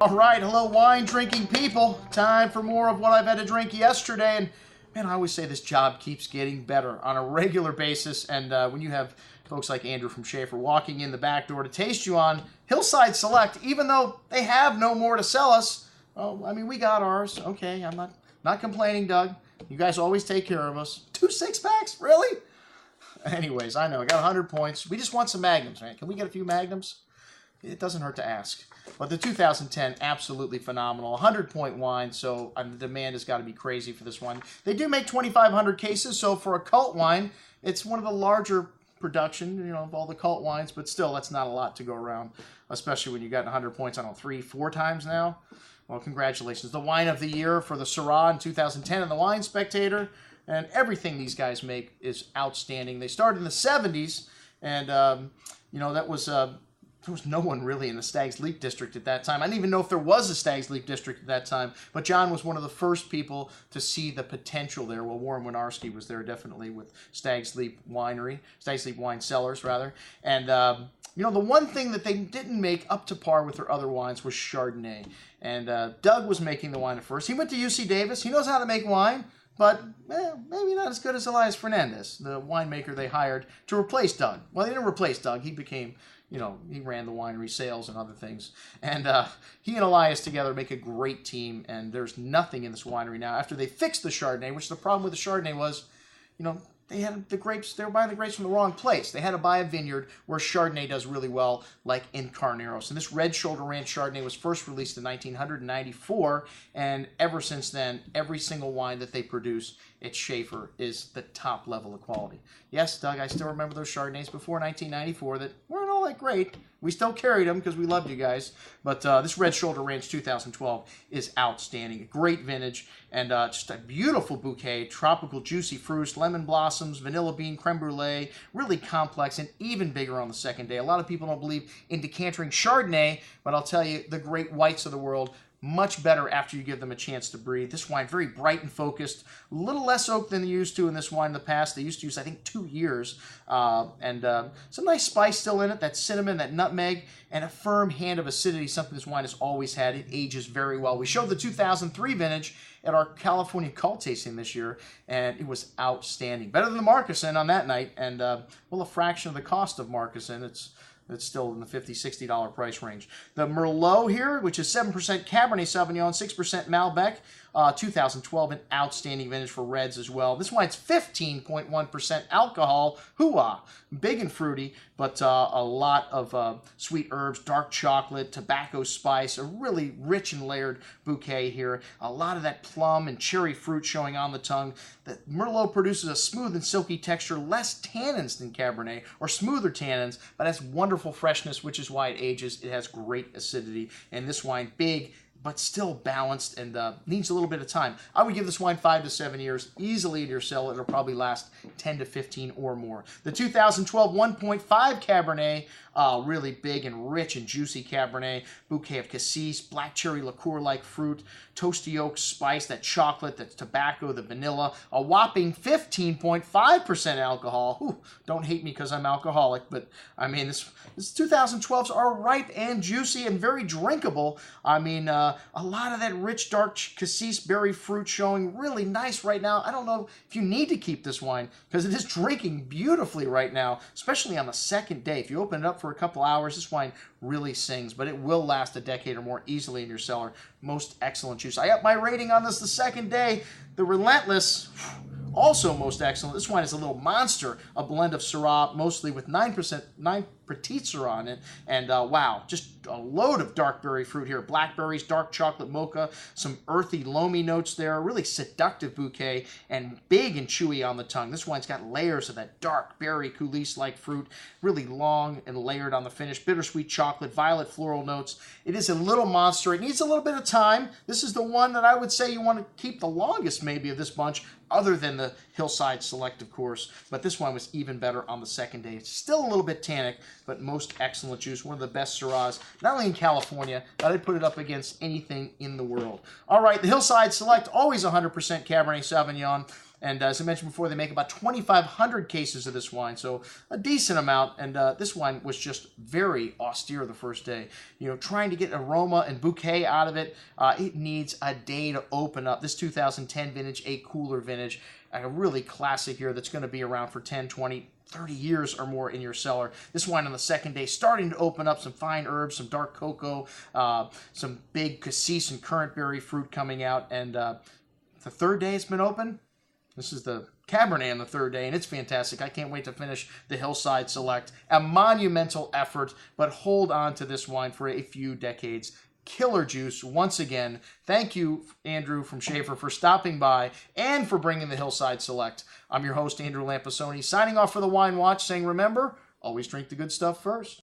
All right, hello wine drinking people. Time for more of what I've had to drink yesterday. And man, I always say this job keeps getting better on a regular basis. And when you have folks like Andrew from Shafer walking in the back door to taste you on Hillside Select, even though they have no more to sell us, well, I mean, we got ours. Okay, I'm not complaining, Doug. You guys always take care of us. 2 6-packs? Really? Anyways, I know, I got 100 points. We just want some Magnums, man. Can we get a few Magnums? It doesn't hurt to ask. But the 2010, absolutely phenomenal. 100-point wine, so the demand has got to be crazy for this one. They do make 2,500 cases, so for a cult wine, it's one of the larger production, you know, of all the cult wines, but still, that's not a lot to go around, especially when you got 100 points, I don't know, 3, 4 times now. Well, congratulations. The wine of the year for the Shiraz in 2010 and the Wine Spectator, and everything these guys make is outstanding. They started in the 70s, and, you know, that was... there was no one really in the Stag's Leap District at that time. I didn't even know if there was a Stag's Leap District at that time. But John was one of the first people to see the potential there. Well, Warren Winarski was there definitely with Stag's Leap Winery, Stag's Leap Wine Cellars, rather. And, you know, the one thing that they didn't make up to par with their other wines was Chardonnay. And Doug was making the wine at first. He went to UC Davis. He knows how to make wine. But maybe not as good as Elias Fernandez, the winemaker they hired to replace Doug. Well, they didn't replace Doug. He became... You know, he ran the winery sales and other things. And he and Elias together make a great team, and there's nothing in this winery now. After they fixed the Chardonnay, which the problem with the Chardonnay was, you know, they had the grapes, they were buying the grapes from the wrong place. They had to buy a vineyard where Chardonnay does really well, like in Carneros. And this Red Shoulder Ranch Chardonnay was first released in 1994, and ever since then, every single wine that they produce at Shafer is the top level of quality. Yes, Doug, I still remember those Chardonnays before 1994 that weren't all that great. We still carried them because we loved you guys. But this Red Shoulder Ranch 2012 is outstanding. A great vintage and just a beautiful bouquet. Tropical juicy fruits, lemon blossoms, vanilla bean, creme brulee. Really complex and even bigger on the second day. A lot of people don't believe in decantering Chardonnay, but I'll tell you, the great whites of the world, much better after you give them a chance to breathe. This wine, very bright and focused. A little less oak than they used to in this wine in the past. They used to use, I think, 2 years. And some nice spice still in it, that cinnamon, that nutmeg, and a firm hand of acidity, something this wine has always had. It ages very well. We showed the 2003 vintage at our California cult tasting this year, and it was outstanding. Better than the Marcassin on that night, and, well, a fraction of the cost of Marcassin. It's still in the $50, $60 price range. The Merlot here, which is 7% Cabernet Sauvignon, 6% Malbec, 2012, an outstanding vintage for reds as well. This wine's 15.1% alcohol. Hoo-ah! Big and fruity, but a lot of sweet herbs, dark chocolate, tobacco spice, a really rich and layered bouquet here. A lot of that plum and cherry fruit showing on the tongue. The Merlot produces a smooth and silky texture, less tannins than Cabernet, or smoother tannins, but has wonderful freshness, which is why it ages. It has great acidity, and this wine, big, but still balanced and needs a little bit of time. I would give this wine 5 to 7 years easily in your cellar. It'll probably last 10 to 15 or more. The 2012 1.5 Cabernet, really big and rich and juicy Cabernet, bouquet of cassis, black cherry liqueur-like fruit, toasty oak spice, that chocolate, that tobacco, the vanilla, a whopping 15.5% alcohol. Whew, don't hate me because I'm alcoholic, but I mean, this 2012s are ripe and juicy and very drinkable. I mean, a lot of that rich, dark cassis berry fruit showing really nice right now. I don't know if you need to keep this wine because it is drinking beautifully right now, especially on the second day. If you open it up for a couple hours, this wine really sings, but it will last a decade or more easily in your cellar. Most excellent juice. I got my rating on this the second day. The Relentless, also most excellent. This wine is a little monster, a blend of Syrah, mostly with 9 Petit Syrah in it. And wow, just a load of dark berry fruit here. Blackberries, dark chocolate mocha, some earthy, loamy notes there. A really seductive bouquet and big and chewy on the tongue. This wine's got layers of that dark berry coulis-like fruit, really long and layered on the finish. Bittersweet chocolate, violet floral notes. It is a little monster. It needs a little bit of time. This is the one that I would say you want to keep the longest maybe of this bunch, other than the Hillside Select, of course. But this one was even better on the second day. It's still a little bit tannic, but most excellent juice. One of the best Syrahs, not only in California, but I'd put it up against anything in the world. All right, the Hillside Select, always 100% Cabernet Sauvignon. And as I mentioned before, they make about 2,500 cases of this wine, so a decent amount. And this wine was just very austere the first day. You know, trying to get aroma and bouquet out of it, it needs a day to open up. This 2010 vintage, a cooler vintage, a really classic here that's going to be around for 10, 20, 30 years or more in your cellar. This wine on the second day starting to open up, some fine herbs, some dark cocoa, some big cassis and currant berry fruit coming out. And the third day it's been open. This is the Cabernet on the third day, and it's fantastic. I can't wait to finish the Hillside Select. A monumental effort, but hold on to this wine for a few decades. Killer juice once again. Thank you, Andrew from Shafer, for stopping by and for bringing the Hillside Select. I'm your host, Andrew Lampasoni, signing off for the Wine Watch, saying remember, always drink the good stuff first.